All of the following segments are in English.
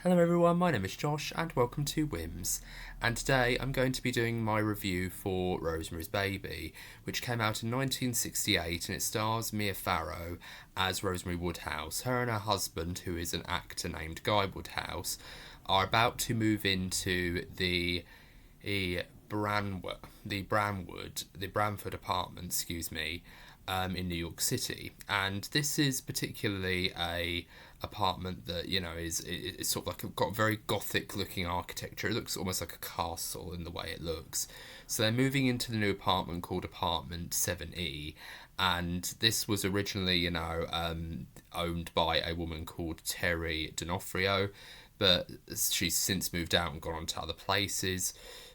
Hello everyone, my name is Josh and welcome to Whims. And today I'm going to be doing my review for Rosemary's Baby, which came out in 1968 and it stars Mia Farrow as Rosemary Woodhouse. Her and her husband, who is an actor named Guy Woodhouse, are about to move into the Bramford apartment, in New York City. And this is particularly a apartment that is sort of like got very gothic looking architecture. It looks almost like a castle in the way it looks. So they're moving into the new apartment called Apartment 7E, and this was originally owned by a woman called Terry D'Onofrio, but she's since moved out and gone on to other places.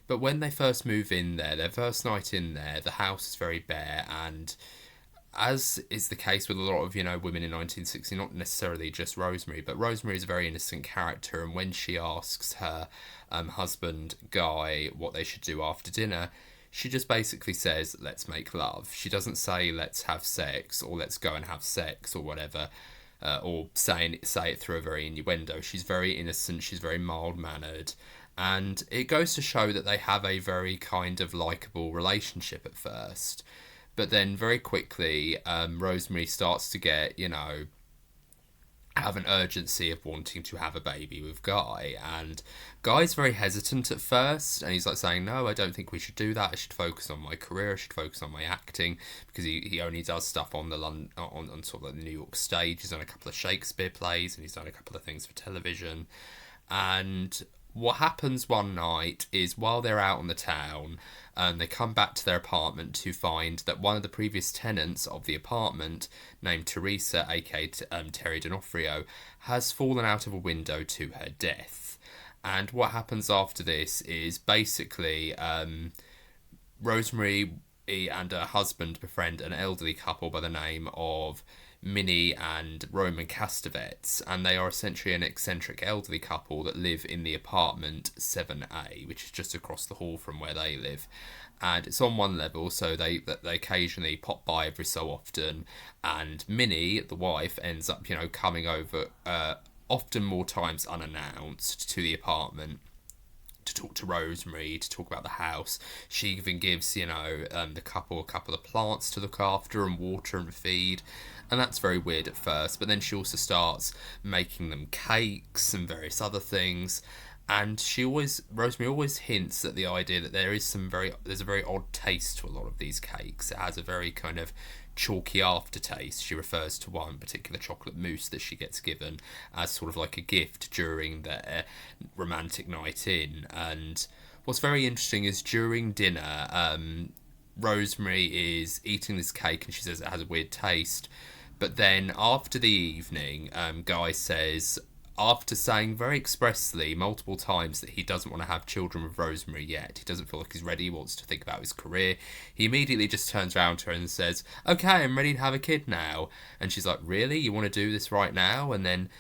But when they first move in there, their first night in there, the house is very bare, and as is the case with a lot of, women in 1960, not necessarily just Rosemary, but Rosemary is a very innocent character, and when she asks her husband, Guy, what they should do after dinner, she just basically says, let's make love. She doesn't say, let's have sex, or let's go and have sex, or whatever, or say it through a very innuendo. She's very innocent, she's very mild-mannered, and it goes to show that they have a very kind of likeable relationship at first. But then very quickly, Rosemary starts to get, have an urgency of wanting to have a baby with Guy. And Guy's very hesitant at first. And he's like saying, no, I don't think we should do that. I should focus on my career. I should focus on my acting. Because he only does stuff on on sort of like the New York stage. He's done a couple of Shakespeare plays and he's done a couple of things for television. And what happens one night is while they're out on the town, they come back to their apartment to find that one of the previous tenants of the apartment, named Teresa, aka Terry D'Onofrio, has fallen out of a window to her death. And what happens after this is basically Rosemary and her husband befriend an elderly couple by the name of Minnie and Roman Castavetes, and they are essentially an eccentric elderly couple that live in the apartment 7A, which is just across the hall from where they live. And it's on one level, so they occasionally pop by every so often, and Minnie, the wife, ends up, coming over often more times unannounced to the apartment to talk to Rosemary, to talk about the house. She even gives, the couple a couple of plants to look after and water and feed. And that's very weird at first, but then she also starts making them cakes and various other things. And Rosemary always hints at the idea that there's a very odd taste to a lot of these cakes. It has a very kind of chalky aftertaste. She refers to one particular chocolate mousse that she gets given as sort of like a gift during their romantic night in. And what's very interesting is during dinner, Rosemary is eating this cake and she says it has a weird taste. But then after the evening, Guy says, after saying very expressly multiple times that he doesn't want to have children with Rosemary yet, he doesn't feel like he's ready, he wants to think about his career, he immediately just turns around to her and says, okay, I'm ready to have a kid now. And she's like, really? You want to do this right now? And then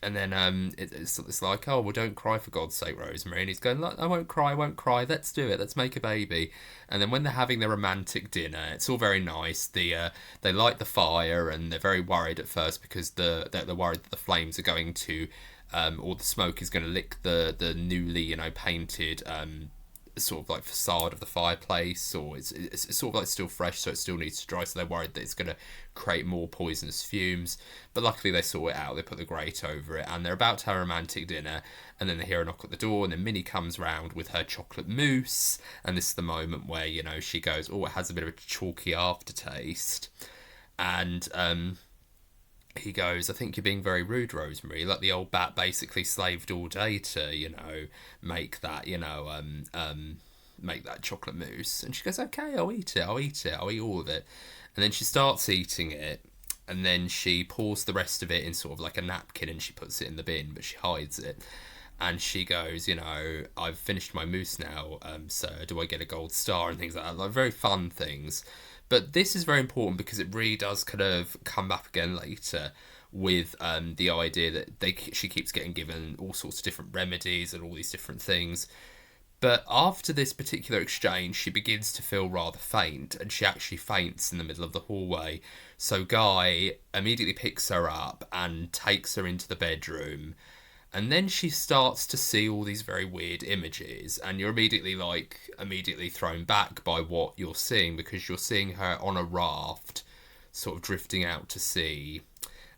it's like, oh, well, don't cry for God's sake, Rosemary. And he's going, look, I won't cry, let's do it, let's make a baby. And then when they're having their romantic dinner, it's all very nice. They light the fire and they're very worried at first because they're worried that the flames are going to, or the smoke is going to lick the newly, painted sort of like facade of the fireplace, or it's sort of like still fresh, so it still needs to dry, so they're worried that it's going to create more poisonous fumes. But luckily they sort it out, they put the grate over it, and they're about to have a romantic dinner, and then they hear a knock at the door, and then Minnie comes round with her chocolate mousse, and this is the moment where, she goes, oh, it has a bit of a chalky aftertaste. And he goes, I think you're being very rude, Rosemary. Like, the old bat basically slaved all day to, make that, make that chocolate mousse. And she goes, okay, I'll eat it, I'll eat all of it. And then she starts eating it, and then she pours the rest of it in sort of like a napkin and she puts it in the bin, but she hides it. And she goes, I've finished my mousse now, sir, do I get a gold star, and things like that, like very fun things. But this is very important because it really does kind of come back again later with the idea that she keeps getting given all sorts of different remedies and all these different things. But after this particular exchange, she begins to feel rather faint, and she actually faints in the middle of the hallway. So Guy immediately picks her up and takes her into the bedroom, And then she starts to see all these very weird images, and you're immediately thrown back by what you're seeing, because you're seeing her on a raft, sort of drifting out to sea.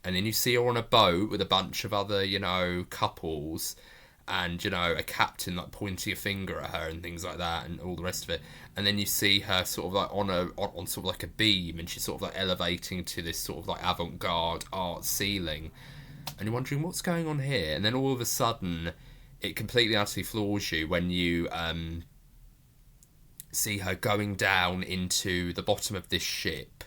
And then you see her on a boat with a bunch of other, couples, and, a captain, like, pointing a finger at her and things like that, and all the rest of it. And then you see her sort of, like, on sort of, like, a beam, and she's sort of, like, elevating to this sort of, like, avant-garde art ceiling. And you're wondering, what's going on here? And then all of a sudden, it completely utterly floors you when you see her going down into the bottom of this ship.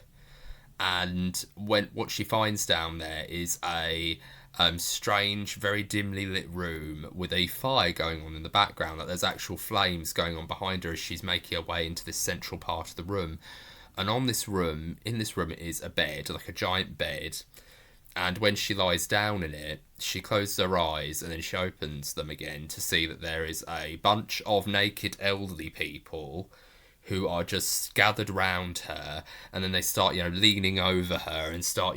And what she finds down there is a strange, very dimly lit room with a fire going on in the background. Like, there's actual flames going on behind her as she's making her way into this central part of the room. And in this room is a bed, like a giant bed. And when she lies down in it, she closes her eyes and then she opens them again to see that there is a bunch of naked elderly people who are just gathered round her, and then they start, leaning over her and start,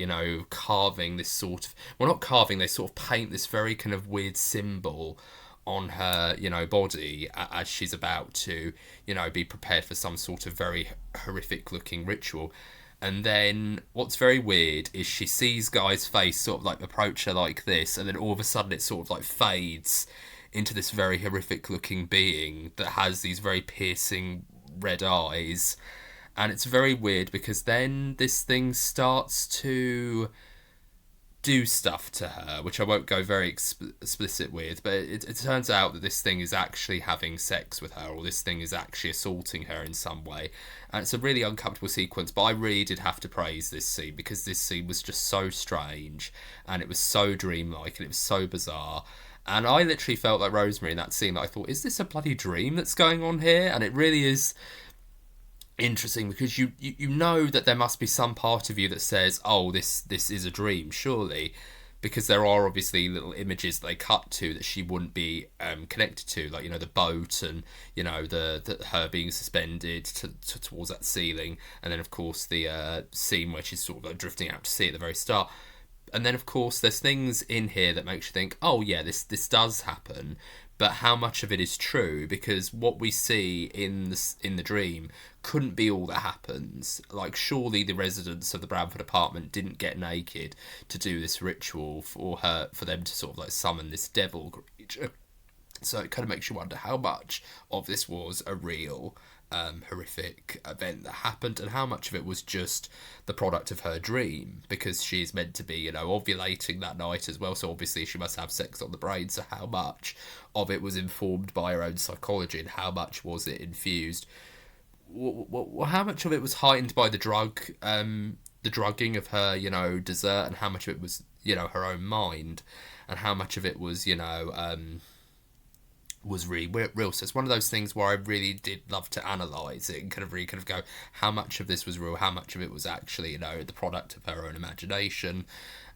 carving this sort of... Well, not carving, they sort of paint this very kind of weird symbol on her, body as she's about to, be prepared for some sort of very horrific-looking ritual. And then what's very weird is she sees Guy's face sort of, like, approach her like this, and then all of a sudden it sort of, like, fades into this very horrific-looking being that has these very piercing red eyes. And it's very weird because then this thing starts to do stuff to her, which I won't go very explicit with, but it turns out that this thing is actually having sex with her, or this thing is actually assaulting her in some way. And it's a really uncomfortable sequence, but I really did have to praise this scene, because this scene was just so strange, and it was so dreamlike, and it was so bizarre. And I literally felt like Rosemary in that scene. I thought, is this a bloody dream that's going on here? And it really is interesting, because you know that there must be some part of you that says, oh, this is a dream, surely. Because there are obviously little images they cut to that she wouldn't be connected to. Like, the boat and, the her being suspended towards that ceiling. And then, of course, the scene where she's sort of like drifting out to sea at the very start. And then, of course, there's things in here that makes you think, oh, yeah, this does happen. But how much of it is true? Because what we see in the dream couldn't be all that happens. Like, surely the residents of the Bramford apartment didn't get naked to do this ritual for them to sort of, like, summon this devil creature. So it kind of makes you wonder how much of this was a real horrific event that happened, and how much of it was just the product of her dream, because she's meant to be, ovulating that night as well, so obviously she must have sex on the brain. So how much of it was informed by her own psychology, and how much was it infused? How much of it was heightened by the drugging of her, dessert, and how much of it was, her own mind, and how much of it was, was really real. So it's one of those things where I really did love to analyse it and kind of go, how much of this was real, how much of it was actually, the product of her own imagination.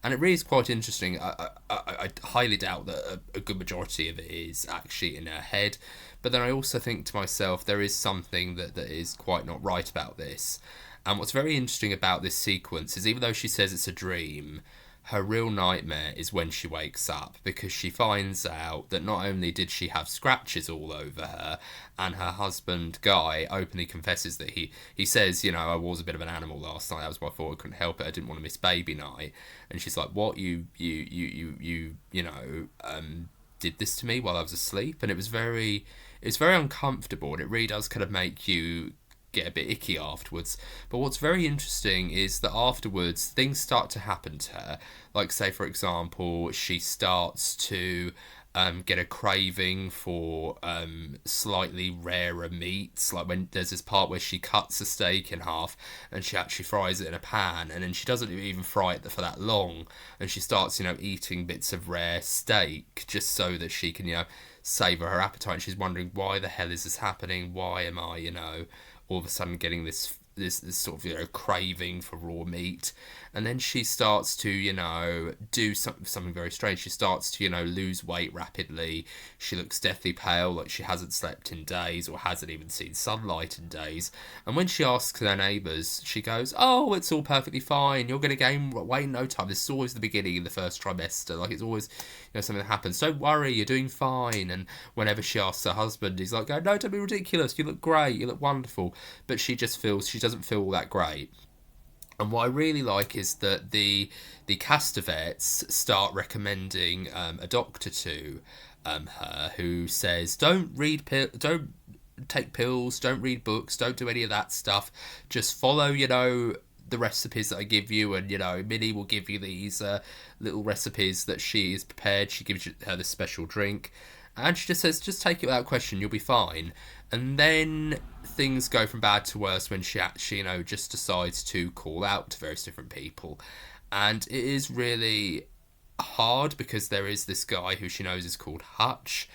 And it really is quite interesting. I highly doubt that a good majority of it is actually in her head. But then I also think to myself, there is something that is quite not right about this. And what's very interesting about this sequence is, even though she says it's a dream, her real nightmare is when she wakes up, because she finds out that not only did she have scratches all over her, and her husband, Guy, openly confesses that he says, I was a bit of an animal last night, that was my fault, I couldn't help it, I didn't want to miss baby night. And she's like, what, you did this to me while I was asleep? And it's very uncomfortable, and it really does kind of make you get a bit icky afterwards. But what's very interesting is that afterwards things start to happen to her. Like, say for example, she starts to get a craving for slightly rarer meats. Like, when there's this part where she cuts a steak in half and she actually fries it in a pan, and then she doesn't even fry it for that long, and she starts eating bits of rare steak just so that she can savour her appetite. And she's wondering, why the hell is this happening? Why am I all of a sudden getting this sort of craving for raw meat? and then she starts to, do something very strange. She starts to, lose weight rapidly. She looks deathly pale, like she hasn't slept in days or hasn't even seen sunlight in days. And when she asks their neighbours, she goes, "Oh, it's all perfectly fine. You're going to gain weight in no time. This is always the beginning in the first trimester. Like, it's always, something that happens. Don't worry, you're doing fine." And whenever she asks her husband, he's like, "No, don't be ridiculous. You look great. You look wonderful." But she doesn't feel all that great. And what I really like is that the Castavetes start recommending a doctor to her, who says, don't take pills, don't read books, don't do any of that stuff. Just follow, the recipes that I give you, and Minnie will give you these little recipes that she has prepared. She gives her this special drink, and she just says, just take it without question, you'll be fine. And then things go from bad to worse when she actually, just decides to call out to various different people. And it is really hard, because there is this guy who she knows is called Hutch,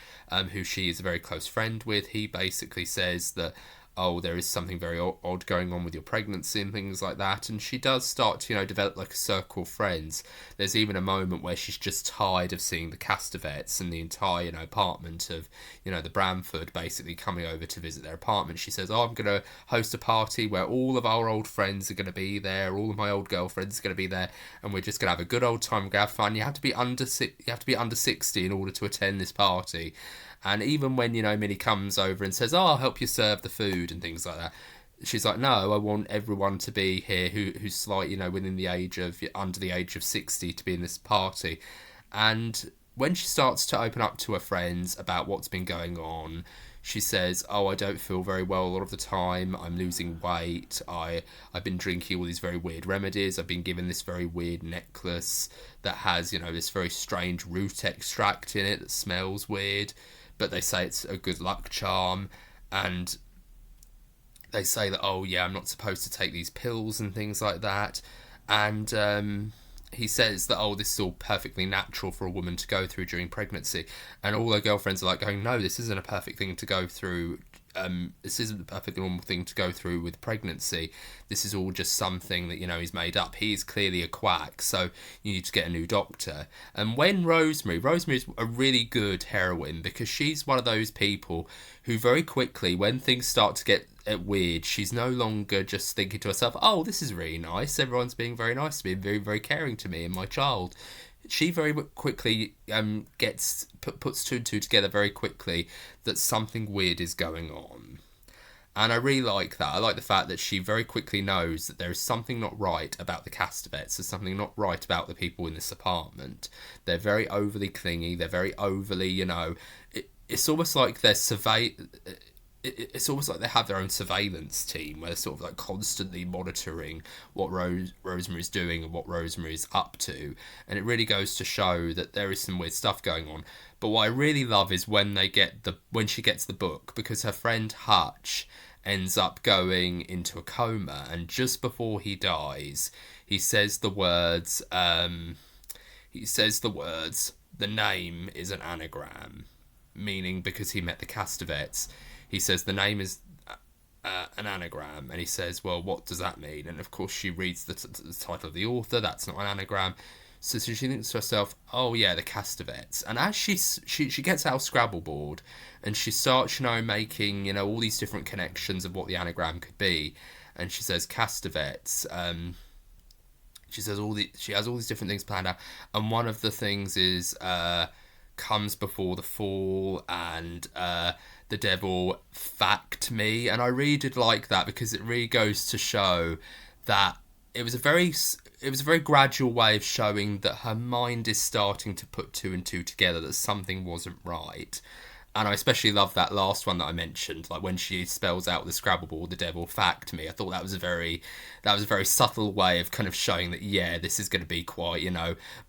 who she is a very close friend with. He basically says that, oh, there is something very odd going on with your pregnancy and things like that. And she does start to, develop like a circle of friends. There's even a moment where she's just tired of seeing the Castavetes and the entire, apartment of, the Bramford basically coming over to visit their apartment. She says, "Oh, I'm going to host a party where all of our old friends are going to be there. All of my old girlfriends are going to be there. And we're just going to have a good old time. We're going to have fun. You have to be under 60 in order to attend this party." And even when, Minnie comes over and says, "Oh, I'll help you serve the food," and things like that, she's like, "No, I want everyone to be here who's slightly, within the age of, under the age of 60 to be in this party." And when she starts to open up to her friends about what's been going on, she says, "Oh, I don't feel very well a lot of the time. I'm losing weight. I've been drinking all these very weird remedies. I've been given this very weird necklace that has, this very strange root extract in it that smells weird. But they say it's a good luck charm." And they say that, "Oh yeah, I'm not supposed to take these pills and things like that." And he says that, "Oh, this is all perfectly natural for a woman to go through during pregnancy." And all her girlfriends are like going, "No, this isn't a perfect thing to go through. This isn't a perfectly normal thing to go through with pregnancy. This is all just something that, he's made up. He's clearly a quack, so you need to get a new doctor." And when Rosemary's a really good heroine, because she's one of those people who very quickly, when things start to get weird, she's no longer just thinking to herself, "Oh, this is really nice. Everyone's being very nice to me, very, very caring to me and my child." She very quickly puts two and two together very quickly that something weird is going on. And I really like that. I like the fact that she very quickly knows that there is something not right about the Castavetes. There's something not right about the people in this apartment. They're very overly clingy. They're very overly, it's almost like it's almost like they have their own surveillance team where they're sort of like constantly monitoring what Rosemary's doing and what Rosemary's up to. And it really goes to show that there is some weird stuff going on. But what I really love is when she gets the book, because her friend Hutch ends up going into a coma, and just before he dies, he says the words, "The name is an anagram," meaning because he met the Castavetes. He says the name is an anagram, and he says, "Well, what does that mean?" And of course she reads the title of the author. That's not an anagram. So she thinks to herself, "Oh yeah, the Castavetes." And as she gets out Scrabble board, and she starts, making, all these different connections of what the anagram could be. And she says Castavetes. She has all these different things planned out, and one of the things is comes before the fall, and the devil fact me. And I really did like that, because it really goes to show that it was a very gradual way of showing that her mind is starting to put two and two together, that something wasn't right. And I especially love that last one that I mentioned, like when she spells out the Scrabble board, "the devil fact me." I thought that was a very subtle way of kind of showing that, yeah, this is going to be quite,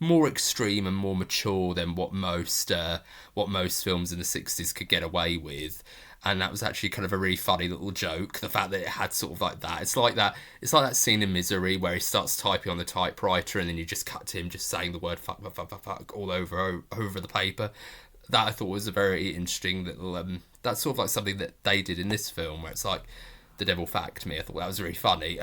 more extreme and more mature than what most films in the 60s could get away with. And that was actually kind of a really funny little joke, the fact that it had sort of like that. It's like that scene in Misery where he starts typing on the typewriter, and then you just cut to him just saying the word fuck, fuck, fuck, fuck, fuck all over the paper. That I thought was a very interesting little, that's sort of like something that they did in this film, where it's like, "the devil fact me." I thought that was really funny.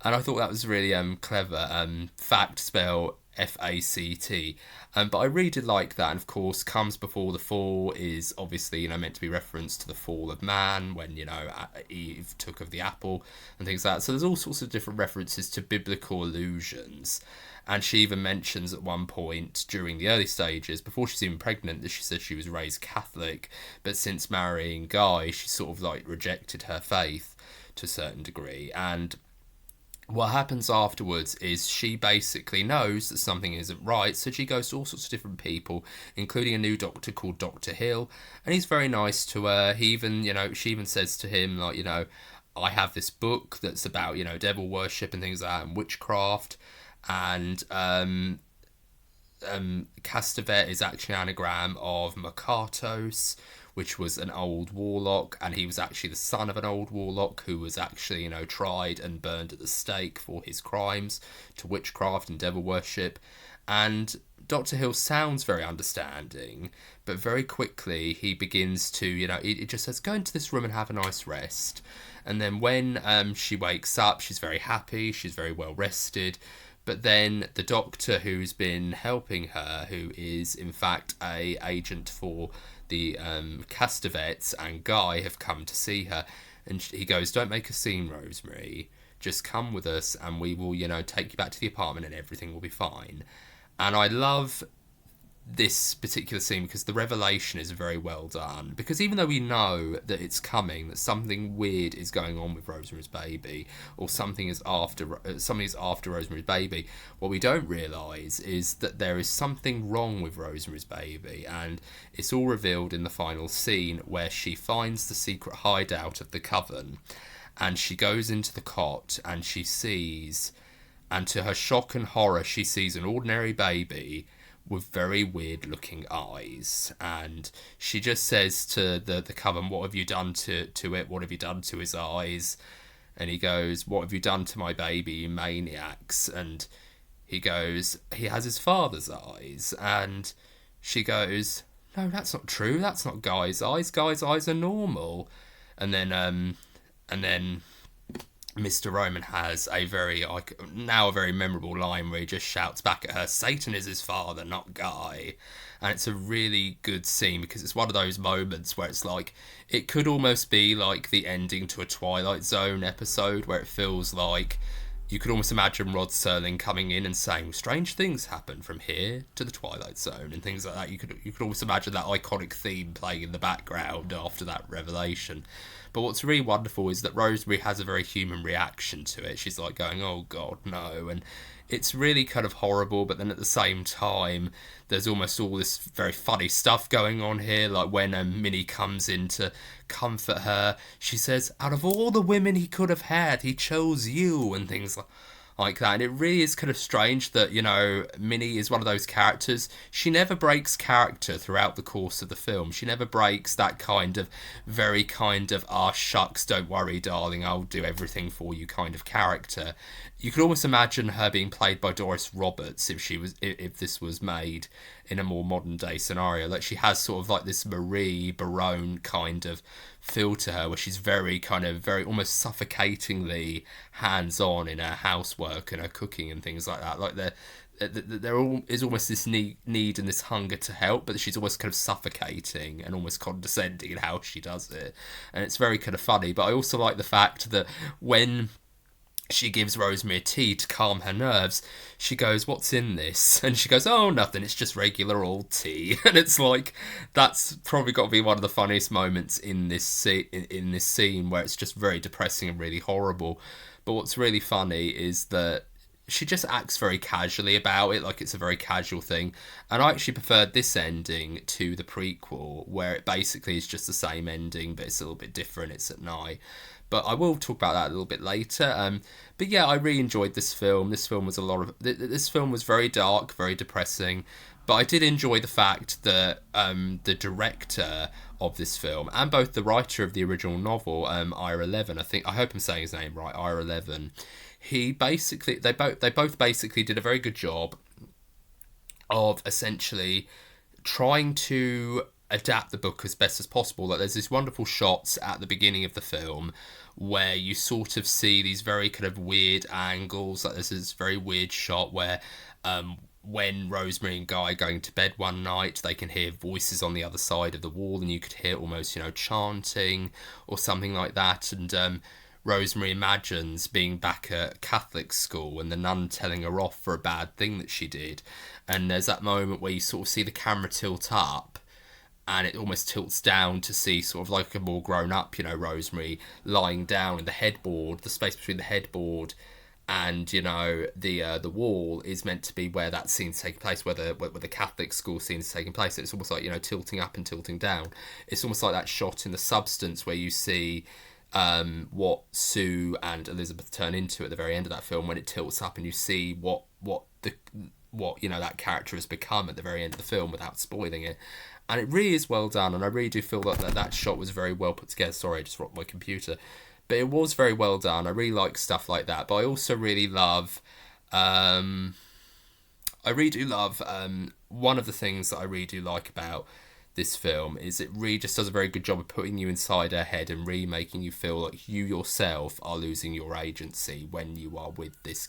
And I thought that was really clever. Fact spell FACT. But I really did like that. And of course, comes before the fall is obviously, meant to be reference to the fall of man when, Eve took of the apple and things like that. So there's all sorts of different references to biblical allusions. And she even mentions at one point during the early stages, before she's even pregnant, that she said she was raised Catholic, but since marrying Guy, she sort of like rejected her faith to a certain degree. And what happens afterwards is she basically knows that something isn't right, so she goes to all sorts of different people, including a new doctor called Dr. Hill, and he's very nice to her. He even, she even says to him, like, I have this book that's about, devil worship and things like that, and witchcraft, and Castavet is actually an anagram of Makatos, which was an old warlock, and he was actually the son of an old warlock who was actually, tried and burned at the stake for his crimes to witchcraft and devil worship. And Dr. Hill sounds very understanding, but very quickly he begins to, it just says, go into this room and have a nice rest. And then when she wakes up, she's very happy, she's very well rested. But then the doctor who's been helping her, who is in fact a agent for the Castavetes and Guy, have come to see her, and he goes, don't make a scene, Rosemary, just come with us and we will, take you back to the apartment and everything will be fine. And I love this particular scene because the revelation is very well done, because even though we know that it's coming, that something weird is going on with Rosemary's Baby, or something is after Rosemary's Baby, what we don't realise is that there is something wrong with Rosemary's Baby, and it's all revealed in the final scene where she finds the secret hideout of the coven, and she goes into the cot and she sees, and to her shock and horror, she sees an ordinary baby with very weird looking eyes, and she just says to the coven, what have you done to it, what have you done to his eyes? And he goes, what have you done to my baby, you maniacs? And he goes, he has his father's eyes. And she goes, no, that's not true, that's not Guy's eyes, Guy's eyes are normal. And then Mr. Roman has a very memorable line where he just shouts back at her, Satan is his father, not Guy. And it's a really good scene because it's one of those moments where it's like, it could almost be like the ending to a Twilight Zone episode, where it feels like you could almost imagine Rod Serling coming in and saying, strange things happen from here to the Twilight Zone and things like that. You could almost imagine that iconic theme playing in the background after that revelation. But what's really wonderful is that Rosemary has a very human reaction to it. She's like going, oh God, no. And it's really kind of horrible, but then at the same time, there's almost all this very funny stuff going on here. Like when Minnie comes in to comfort her, she says, out of all the women he could have had, he chose you, and things like that. And it really is kind of strange that, Minnie is one of those characters. She never breaks character throughout the course of the film. She never breaks that kind of very kind of, shucks, don't worry, darling, I'll do everything for you kind of character. You could almost imagine her being played by Doris Roberts if this was made in a more modern day scenario. Like, she has sort of like this Marie Barone kind of feel to her, where she's very almost suffocatingly hands-on in her housework and her cooking and things like that. Like there is almost this need and this hunger to help, but she's almost kind of suffocating and almost condescending in how she does it, and it's very kind of funny. But I also like the fact that when she gives Rosemary a tea to calm her nerves, she goes, what's in this? And she goes, oh, nothing, it's just regular old tea. And it's like, that's probably got to be one of the funniest moments in this scene, where it's just very depressing and really horrible. But what's really funny is that she just acts very casually about it, like it's a very casual thing. And I actually preferred this ending to the prequel, where it basically is just the same ending, but it's a little bit different, it's at night. But I will talk about that a little bit later. But yeah, I really enjoyed this film. This film was very dark, very depressing. But I did enjoy the fact that the director of this film, and both the writer of the original novel, Ira Levin, I hope I'm saying his name right, Ira Levin, they both basically did a very good job of essentially trying to adapt the book as best as possible. Like there's these wonderful shots at the beginning of the film where you sort of see these very kind of weird angles. Like there's this very weird shot where when Rosemary and Guy are going to bed one night, they can hear voices on the other side of the wall, and you could hear almost, chanting or something like that. And Rosemary imagines being back at Catholic school and the nun telling her off for a bad thing that she did. And there's that moment where you sort of see the camera tilt up, and it almost tilts down to see sort of like a more grown up, Rosemary lying down, and the headboard, the space between the headboard and the wall is meant to be where that scene's taking place, where the Catholic school scene is taking place. It's almost like tilting up and tilting down. It's almost like that shot in The Substance where you see what Sue and Elizabeth turn into at the very end of that film, when it tilts up and you see what that character has become at the very end of the film without spoiling it. And it really is well done, and I really do feel that shot was very well put together. Sorry, I just rocked my computer. But it was very well done. I really like stuff like that. But I also really love... one of the things that I really do like about this film is it really just does a very good job of putting you inside her head and really making you feel like you yourself are losing your agency when you are with this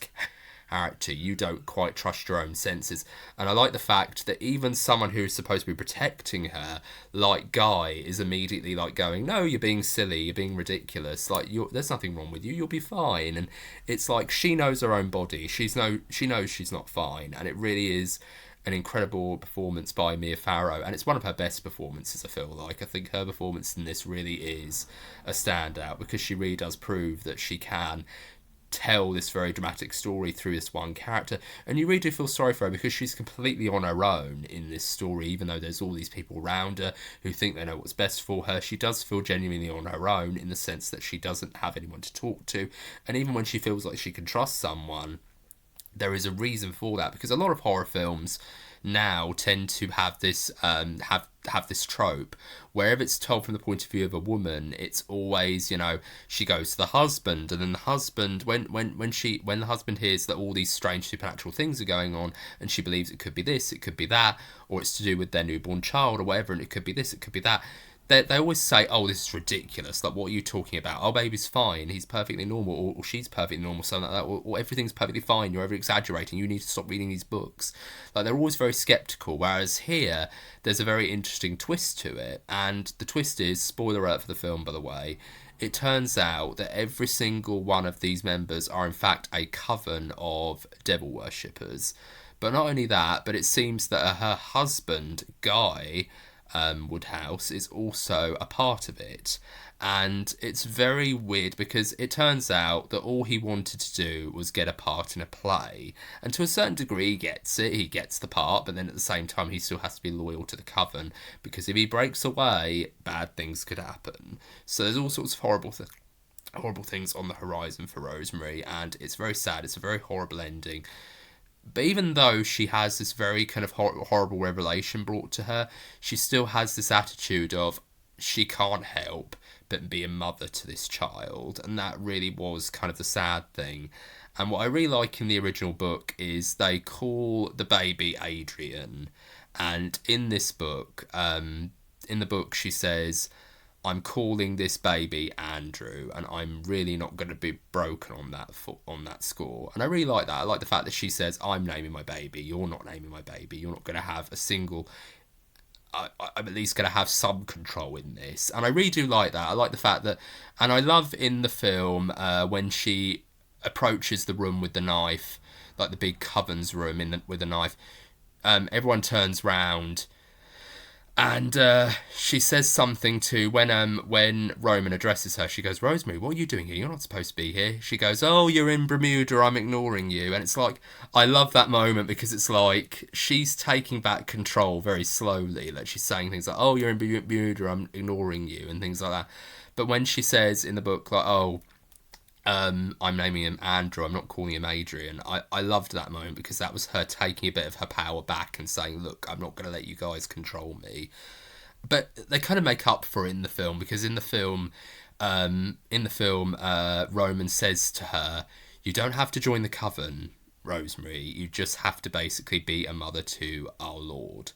character. You don't quite trust your own senses. And I like the fact that even someone who's supposed to be protecting her, like Guy, is immediately like going, no, you're being silly, you're being ridiculous, like there's nothing wrong with you, you'll be fine. And it's like she knows her own body, she knows she's not fine. And it really is an incredible performance by Mia Farrow, and it's one of her best performances, I feel like. I think her performance in this really is a standout, because she really does prove that she can tell this very dramatic story through this one character. And you really do feel sorry for her, because she's completely on her own in this story. Even though there's all these people around her who think they know what's best for her, she does feel genuinely on her own, in the sense that she doesn't have anyone to talk to. And even when she feels like she can trust someone, there is a reason for that, because a lot of horror films now tend to have this have this trope where if it's told from the point of view of a woman, it's always, she goes to the husband, and then the husband, when the husband hears that all these strange supernatural things are going on, and she believes it could be this, it could be that, or it's to do with their newborn child or whatever, and it could be this, it could be that. They always say, oh, this is ridiculous, like, what are you talking about? Our baby's fine, he's perfectly normal, or she's perfectly normal, something like that, or everything's perfectly fine, you're over-exaggerating, you need to stop reading these books. Like, they're always very sceptical, whereas here, there's a very interesting twist to it, and the twist is, spoiler alert for the film, by the way, it turns out that every single one of these members are in fact a coven of devil worshippers. But not only that, but it seems that her husband, Guy Woodhouse, is also a part of it. And it's very weird, because it turns out that all he wanted to do was get a part in a play, and to a certain degree he gets it, he gets the part, but then at the same time he still has to be loyal to the coven, because if he breaks away, bad things could happen. So there's all sorts of horrible things on the horizon for Rosemary, and it's very sad. It's a very horrible ending. But even though she has this very kind of horrible revelation brought to her, she still has this attitude of she can't help but be a mother to this child. And that really was kind of the sad thing. And what I really like in the original book is they call the baby Adrian. And in this book, she says, I'm calling this baby Andrew, and I'm really not going to be broken on that score. And I really like that. I like the fact that she says, I'm naming my baby, you're not naming my baby, you're not going to have a single... I'm at least going to have some control in this. And I really do like that. I like the fact that... And I love in the film when she approaches the room with the knife, like the big coven's room with the knife, everyone turns round... And she says something to, when Roman addresses her, she goes, Rosemary, what are you doing here? You're not supposed to be here. She goes, oh, you're in Bermuda, I'm ignoring you. And it's like, I love that moment, because it's like, she's taking back control very slowly. Like, she's saying things like, oh, you're in Bermuda, I'm ignoring you, and things like that. But when she says in the book, like, oh, I'm naming him Andrew, I'm not calling him Adrian, I loved that moment, because that was her taking a bit of her power back and saying, look, I'm not going to let you guys control me. But they kind of make up for it in the film, because in the film Roman says to her, you don't have to join the coven, Rosemary, you just have to basically be a mother to our Lord.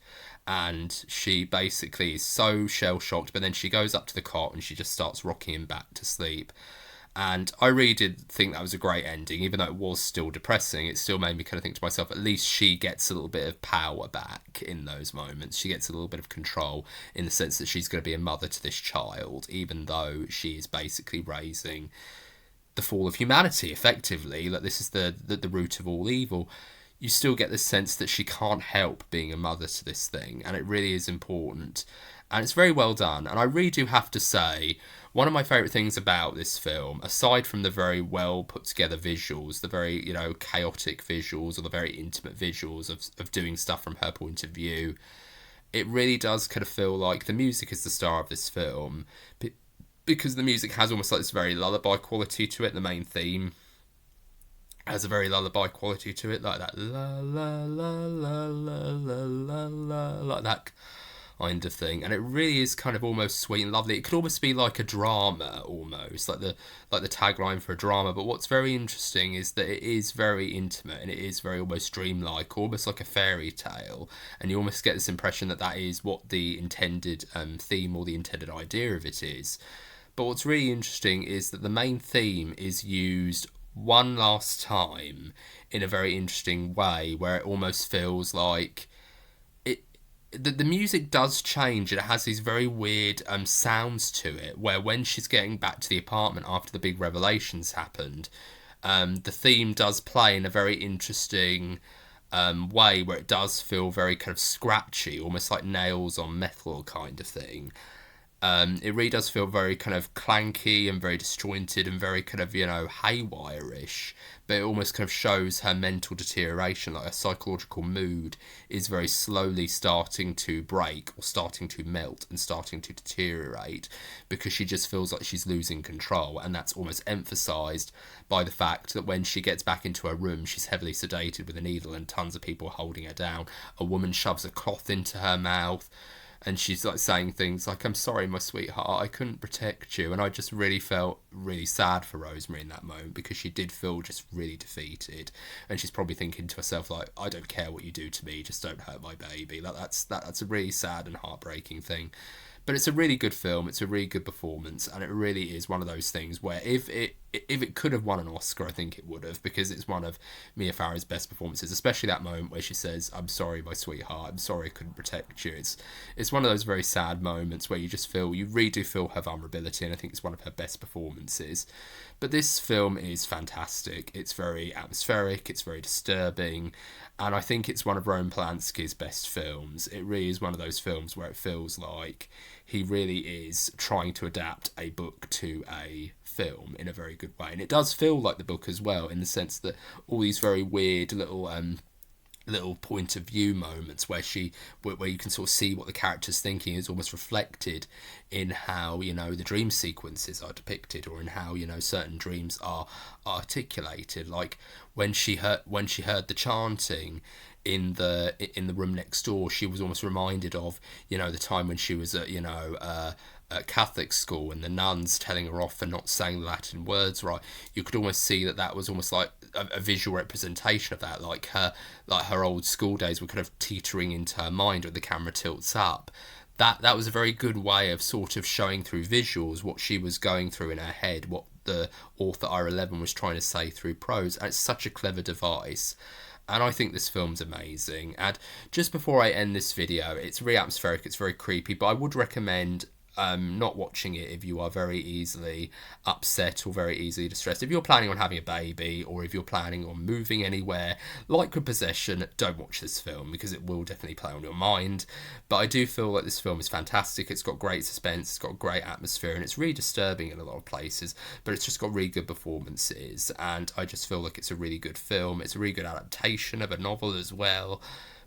And she basically is so shell shocked, but then she goes up to the cot and she just starts rocking him back to sleep. And I really did think that was a great ending, even though it was still depressing. It still made me kind of think to myself, at least she gets a little bit of power back in those moments. She gets a little bit of control in the sense that she's going to be a mother to this child, even though she is basically raising the fall of humanity, effectively. Like, this is the root of all evil. You still get this sense that she can't help being a mother to this thing, and it really is important. And it's very well done. And I really do have to say, one of my favourite things about this film, aside from the very well put together visuals, the very, chaotic visuals, or the very intimate visuals of doing stuff from her point of view, it really does kind of feel like the music is the star of this film. Because the music has almost like this very lullaby quality to it. The main theme has a very lullaby quality to it, like that la la la la la la la la, like that kind of thing. And it really is kind of almost sweet and lovely. It could almost be like a drama, almost like the tagline for a drama. But what's very interesting is that it is very intimate, and it is very almost dreamlike, almost like a fairy tale. And you almost get this impression that is what the intended theme or the intended idea of it is. But what's really interesting is that the main theme is used one last time in a very interesting way, where it almost feels like the music does change. It has these very weird sounds to it, where when she's getting back to the apartment after the big revelations happened, the theme does play in a very interesting way, where it does feel very kind of scratchy, almost like nails on metal kind of thing. It really does feel very kind of clanky and very disjointed and very kind of, haywire-ish. But it almost kind of shows her mental deterioration, like her psychological mood is very slowly starting to break or starting to melt and starting to deteriorate, because she just feels like she's losing control. And that's almost emphasised by the fact that when she gets back into her room, she's heavily sedated with a needle and tons of people holding her down. A woman shoves a cloth into her mouth. And she's like saying things like, "I'm sorry, my sweetheart, I couldn't protect you." And I just really felt really sad for Rosemary in that moment, because she did feel just really defeated. And she's probably thinking to herself, like, "I don't care what you do to me, just don't hurt my baby." Like, that's a really sad and heartbreaking thing. But it's a really good film, it's a really good performance, and it really is one of those things where if it could have won an Oscar, I think it would have, because it's one of Mia Farrow's best performances, especially that moment where she says, "I'm sorry, my sweetheart, I'm sorry I couldn't protect you." It's one of those very sad moments where you really do feel her vulnerability, and I think it's one of her best performances. But this film is fantastic. It's very atmospheric, it's very disturbing, and I think it's one of Roman Polanski's best films. It really is one of those films where it feels like he really is trying to adapt a book to a film in a very good way. And it does feel like the book as well, in the sense that all these very weird little point of view moments where you can sort of see what the character's thinking is almost reflected in how the dream sequences are depicted, or in how certain dreams are articulated. Like when she heard the chanting in the room next door, she was almost reminded of the time when she was at Catholic school, and the nuns telling her off for not saying the Latin words right. You could almost see that was almost like a visual representation of that, like her old school days were kind of teetering into her mind when the camera tilts up. That was a very good way of sort of showing through visuals what she was going through in her head, what the author Ira Levin was trying to say through prose. And it's such a clever device. And I think this film's amazing. And just before I end this video, it's very atmospheric, it's very creepy, but I would recommend not watching it if you are very easily upset or very easily distressed. If you're planning on having a baby, or if you're planning on moving anywhere, like with Possession, don't watch this film, because it will definitely play on your mind. But I do feel like this film is fantastic. It's got great suspense, it's got great atmosphere, and it's really disturbing in a lot of places, but it's just got really good performances. And I just feel like it's a really good film. It's a really good adaptation of a novel as well.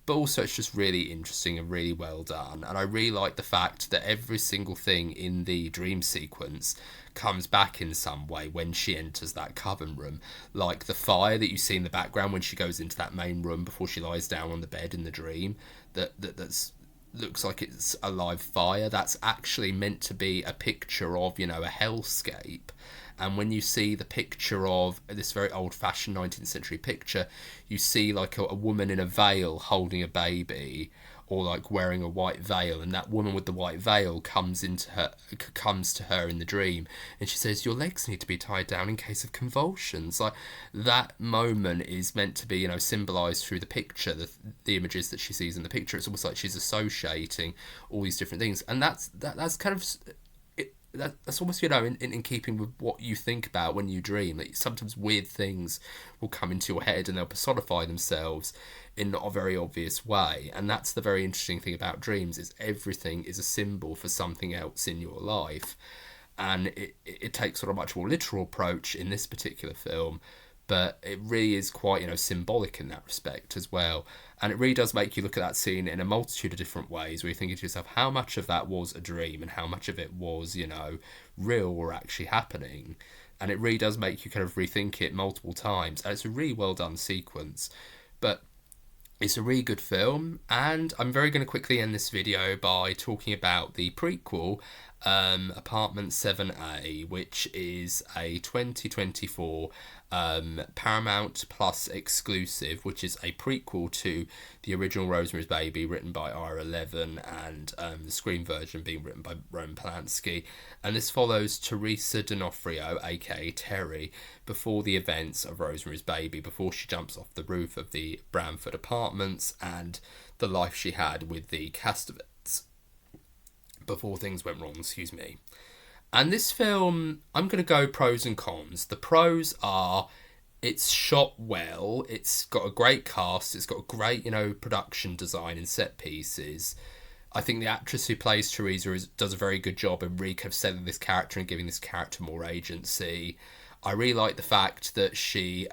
But also it's just really interesting and really well done. And I really like the fact that every single thing in the dream sequence comes back in some way when she enters that coven room. Like the fire that you see in the background when she goes into that main room before she lies down on the bed in the dream. That's looks like it's a live fire. That's actually meant to be a picture of, you know, a hellscape. And when you see the picture of this very old-fashioned 19th century picture, you see like a woman in a veil holding a baby, or like wearing a white veil, and that woman with the white veil comes to her in the dream, and she says, "Your legs need to be tied down in case of convulsions." Like, that moment is meant to be, you know, symbolized through the picture, the images that she sees in the picture. It's almost like she's associating all these different things, and that's kind of that's almost, you know, in keeping with what you think about when you dream. That sometimes weird things will come into your head and they'll personify themselves in not a very obvious way. And that's the very interesting thing about dreams, is everything is a symbol for something else in your life. And it takes sort of a much more literal approach in this particular film, but it really is quite, you know, symbolic in that respect as well. And it really does make you look at that scene in a multitude of different ways, where you're thinking to yourself, how much of that was a dream and how much of it was, you know, real or actually happening. And it really does make you kind of rethink it multiple times. And it's a really well done sequence. But it's a really good film, and I'm very going to quickly end this video by talking about the prequel, Apartment 7A, which is a 2024 Paramount Plus exclusive, which is a prequel to the original Rosemary's Baby, written by Ira Levin, and the screen version being written by Roman Polanski. And this follows Teresa D'Onofrio, aka Terry, before the events of Rosemary's Baby, before she jumps off the roof of the Bramford apartments, and the life she had with the Castavetes before things went wrong, excuse me. And this film, I'm going to go pros and cons. The pros are, it's shot well, it's got a great cast, it's got a great, you know, production design and set pieces. I think the actress who plays Teresa does a very good job in really kind of selling this character and giving this character more agency. I really like the fact that she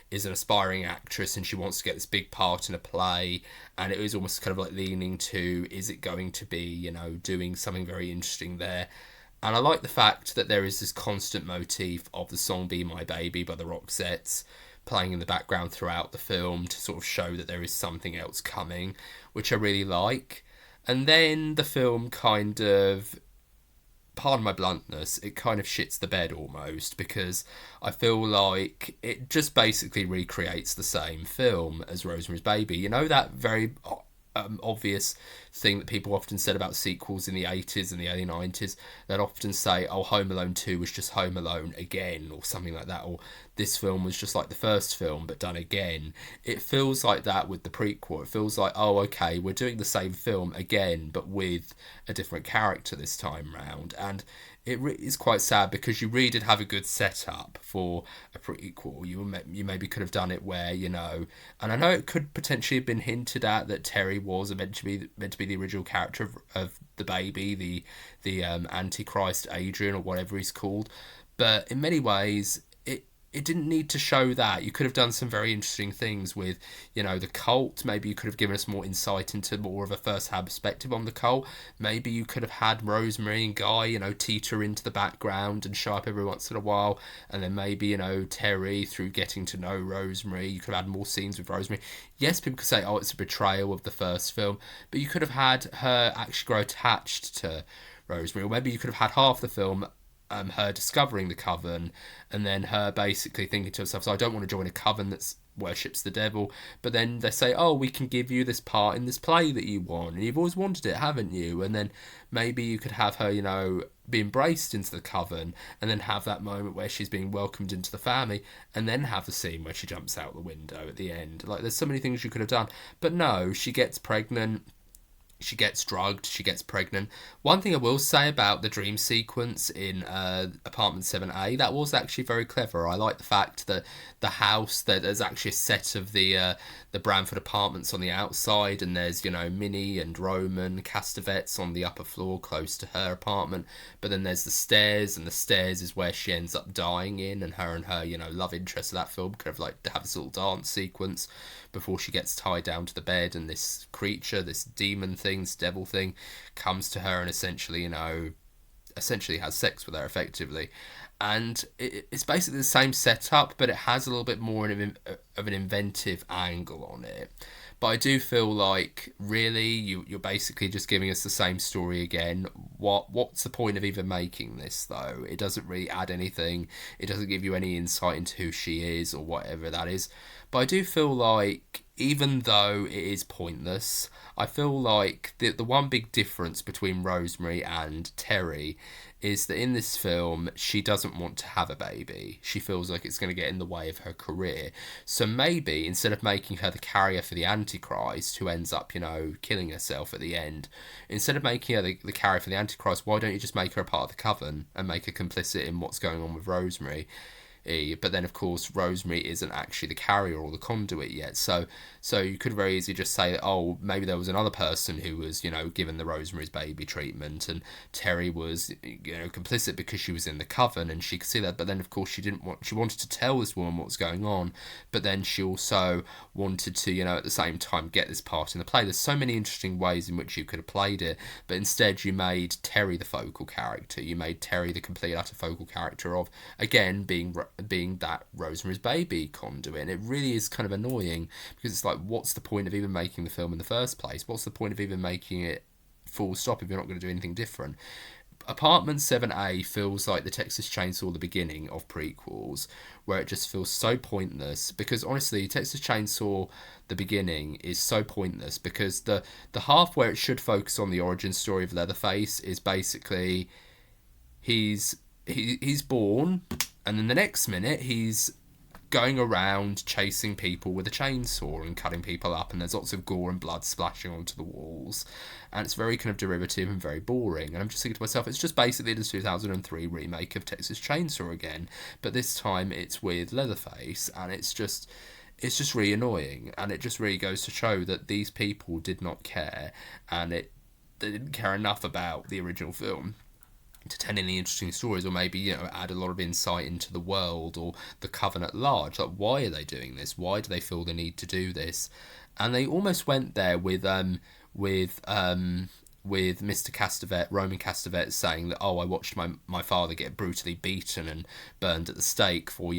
is an aspiring actress and she wants to get this big part in a play, and it was almost kind of like leaning to, is it going to be, you know, doing something very interesting there. And I like the fact that there is this constant motif of the song Be My Baby by the Roxettes playing in the background throughout the film to sort of show that there is something else coming, which I really like. And then the film kind of, pardon my bluntness, it kind of shits the bed almost, because I feel like it just basically recreates the same film as Rosemary's Baby. You know, that very obvious thing that people often said about sequels in the 80s and the early 90s, that often say, oh, Home Alone 2 was just Home Alone again, or something like that, or this film was just like the first film but done again. It feels like that with the prequel. It feels like, oh, okay, we're doing the same film again but with a different character this time round. And it is quite sad, because you really did have a good setup for a prequel. You maybe could have done it where, you know, and I know it could potentially have been hinted at that Terry was meant to be the original character of the baby, the Antichrist Adrian, or whatever he's called, but in many ways it didn't need to show that. You could have done some very interesting things with, you know, the cult. Maybe you could have given us more insight into more of a first-hand perspective on the cult. Maybe you could have had Rosemary and Guy, you know, teeter into the background and show up every once in a while. And then maybe, you know, Terry, through getting to know Rosemary, you could have had more scenes with Rosemary. Yes, people could say, oh, it's a betrayal of the first film. But you could have had her actually grow attached to Rosemary. Or maybe you could have had half the film her discovering the coven, and then her basically thinking to herself, so I don't want to join a coven that worships the devil, but then they say, oh, we can give you this part in this play that you want, and you've always wanted it, haven't you? And then maybe you could have her, you know, be embraced into the coven, and then have that moment where she's being welcomed into the family, and then have the scene where she jumps out the window at the end. Like, there's so many things you could have done, but no, she gets pregnant, she gets drugged, she gets pregnant. One thing I will say about the dream sequence in Apartment 7A, that was actually very clever. I like the fact that the house, that there's actually a set of the Bramford apartments on the outside, and there's, you know, Minnie and Roman Castavetes on the upper floor close to her apartment, but then there's the stairs, and the stairs is where she ends up dying in, and her, you know, love interest of that film could have, like, to have this little dance sequence before she gets tied down to the bed, and this creature, this demon thing, this devil thing, comes to her and essentially, you know, has sex with her effectively. And it's basically the same setup, but it has a little bit more of an inventive angle on it. But I do feel like, really, you're basically just giving us the same story again. What's the point of even making this, though? It doesn't really add anything. It doesn't give you any insight into who she is or whatever that is. But I do feel like, even though it is pointless, I feel like the one big difference between Rosemary and Terry is that in this film, she doesn't want to have a baby. She feels like it's going to get in the way of her career. So maybe instead of making her the carrier for the Antichrist, who ends up, killing herself at the end, instead of making her the carrier for the Antichrist, why don't you just make her a part of the coven and make her complicit in what's going on with Rosemary? But then, of course, Rosemary isn't actually the carrier or the conduit yet. So you could very easily just say, oh, maybe there was another person who was, given the Rosemary's Baby treatment, and Terry was, complicit because she was in the coven, and she could see that. But then, of course, she wanted to tell this woman what was going on, but then she also wanted to, at the same time get this part in the play. There's so many interesting ways in which you could have played it, but instead you made Terry the focal character. You made Terry the complete utter focal character of, again, being that Rosemary's Baby conduit. And it really is kind of annoying, because it's like, what's the point of even making the film in the first place? What's the point of even making it full stop if you're not going to do anything different? Apartment 7A feels like the Texas Chainsaw the beginning of prequels, where it just feels so pointless, because honestly, Texas Chainsaw the beginning is so pointless, because the half where it should focus on the origin story of Leatherface is basically he's born, and then the next minute he's going around chasing people with a chainsaw and cutting people up, and there's lots of gore and blood splashing onto the walls, and it's very kind of derivative and very boring. And I'm just thinking to myself, it's just basically the 2003 remake of Texas Chainsaw again, but this time it's with Leatherface, and it's just really annoying. And it just really goes to show that these people did not care, and they didn't care enough about the original film to tell any interesting stories, or maybe add a lot of insight into the world or the coven at large. Like, why are they doing this? Why do they feel the need to do this? And they almost went there with Mr. Castavet, Roman Castavet, saying that, oh, I watched my father get brutally beaten and burned at the stake for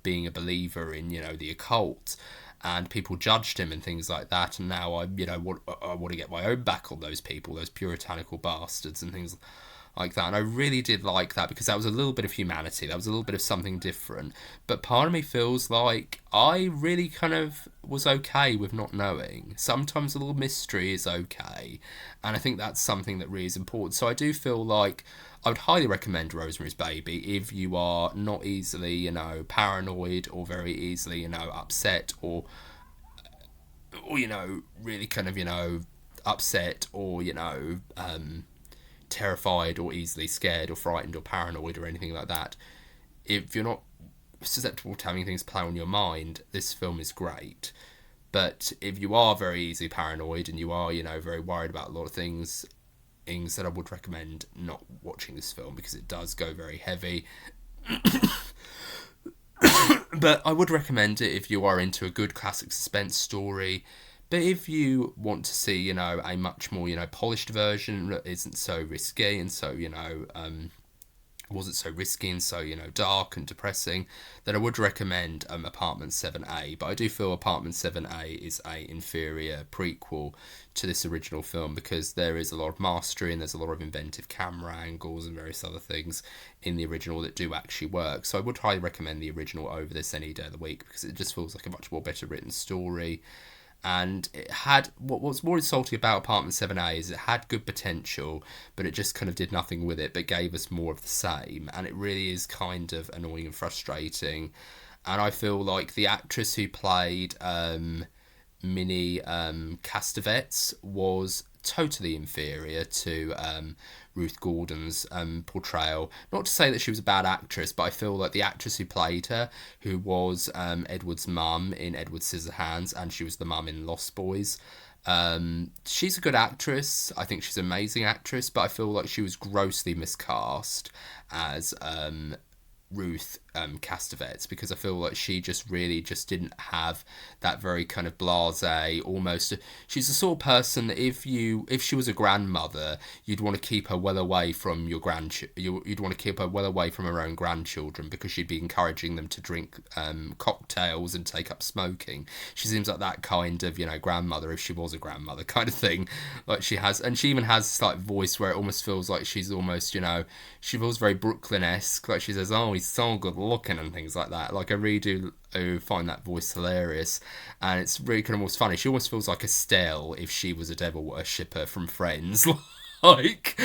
being a believer in the occult. And people judged him and things like that, and now I want to get my own back on those people, those puritanical bastards and things like that. And I really did like that, because that was a little bit of humanity, that was a little bit of something different. But part of me feels like I really kind of was okay with not knowing. Sometimes a little mystery is okay, and I think that's something that really is important. So I do feel like I would highly recommend Rosemary's Baby if you are not easily paranoid, or very easily upset, or really kind of upset, or terrified, or easily scared, or frightened, or paranoid, or anything like that. If you're not susceptible to having things play on your mind, this film is great. But if you are very easily paranoid, and you are very worried about a lot of things that I would recommend not watching this film, because it does go very heavy. But I would recommend it if you are into a good classic suspense story. But if you want to see, a much more, polished version that isn't so risky, and so, wasn't so risky and so, dark and depressing, then I would recommend Apartment 7A. But I do feel Apartment 7A is a inferior prequel to this original film, because there is a lot of mastery, and there's a lot of inventive camera angles and various other things in the original that do actually work. So I would highly recommend the original over this any day of the week, because it just feels like a much more better written story. And it had, what's more insulting about Apartment 7A is it had good potential, but it just kind of did nothing with it, but gave us more of the same. And it really is kind of annoying and frustrating. And I feel like the actress who played Minnie Castavetes was totally inferior to Ruth Gordon's portrayal. Not to say that she was a bad actress, but I feel like the actress who played her, who was Edward's mum in Edward Scissorhands, and she was the mum in Lost Boys, she's a good actress. I think she's an amazing actress, but I feel like she was grossly miscast as Ruth Castavetes, because I feel like she just really just didn't have that very kind of blasé, almost. She's the sort of person that if she was a grandmother, you'd want to keep her well away from you'd want to keep her well away from her own grandchildren, because she'd be encouraging them to drink cocktails and take up smoking. She seems like that kind of, grandmother, if she was a grandmother, kind of thing. Like she has, and she even has this like voice where it almost feels like she's almost, she feels very Brooklyn-esque. Like she says, "Oh, he's so good looking," and things like that. Like I really do find that voice hilarious, and it's really kind of almost funny. She almost feels like Estelle if she was a devil worshipper from Friends. like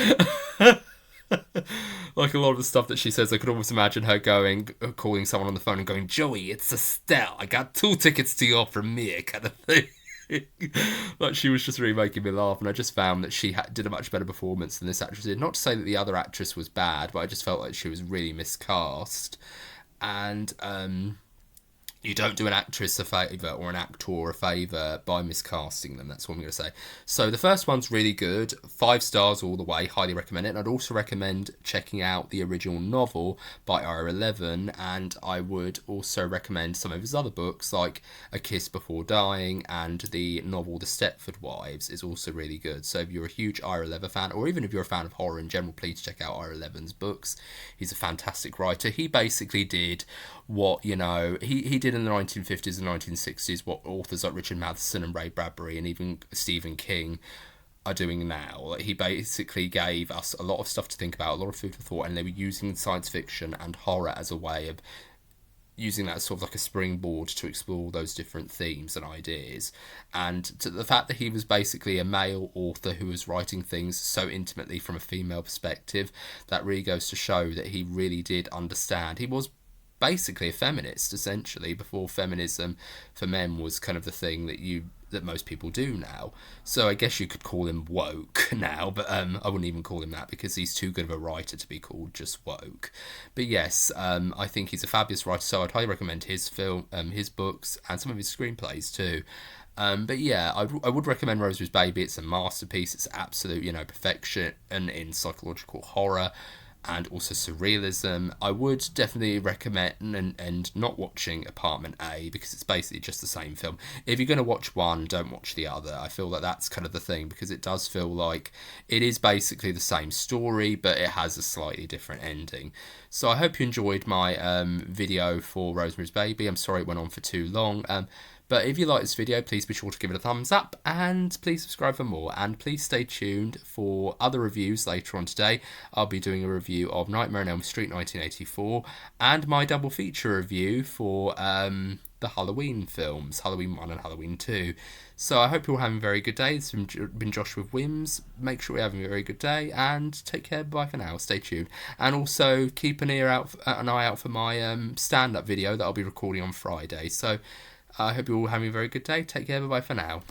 like a lot of the stuff that she says, I could almost imagine her calling someone on the phone and going, "Joey, it's Estelle. I got 2 tickets to your premiere," kind of thing. Like she was just really making me laugh, and I just found that she did a much better performance than this actress did. Not to say that the other actress was bad, but I just felt like she was really miscast. And you don't do an actress a favour or an actor a favour by miscasting them. That's what I'm going to say. So the first one's really good. 5 stars all the way. Highly recommend it. And I'd also recommend checking out the original novel by R11. And I would also recommend some of his other books, like A Kiss Before Dying, and the novel The Stepford Wives is also really good. So if you're a huge R11 fan, or even if you're a fan of horror in general, please check out R11's books. He's a fantastic writer. He basically did what, he did in the 1950s and 1960s what authors like Richard Matheson and Ray Bradbury and even Stephen King are doing now. Like, he basically gave us a lot of stuff to think about, a lot of food for thought, and they were using science fiction and horror as a way of using that as sort of like a springboard to explore those different themes and ideas. And to the fact that he was basically a male author who was writing things so intimately from a female perspective, that really goes to show that he really did understand. He was basically a feminist, essentially, before feminism for men was kind of the thing that most people do now. So I guess you could call him woke now, but I wouldn't even call him that, because he's too good of a writer to be called just woke. But yes, I think he's a fabulous writer, so I'd highly recommend his his books, and some of his screenplays too. But yeah, I would recommend Rosemary's Baby. It's a masterpiece. It's absolute, perfection in psychological horror and also surrealism. I would definitely recommend and not watching Apartment A, because it's basically just the same film. If you're going to watch one, don't watch the other. I feel like that's kind of the thing, because it does feel like it is basically the same story, but it has a slightly different ending. So I hope you enjoyed my video for Rosemary's Baby. I'm sorry it went on for too long. But if you like this video, please be sure to give it a thumbs up, and please subscribe for more. And please stay tuned for other reviews later on today. I'll be doing a review of Nightmare on Elm Street 1984, and my double feature review for the Halloween films, Halloween 1 and Halloween 2. So I hope you're all having a very good day. It's been Josh with Whims. Make sure you're having a very good day, and take care. Bye for now. Stay tuned. And also keep an eye out for my stand-up video that I'll be recording on Friday. So I hope you're all having a very good day. Take care. Bye-bye for now.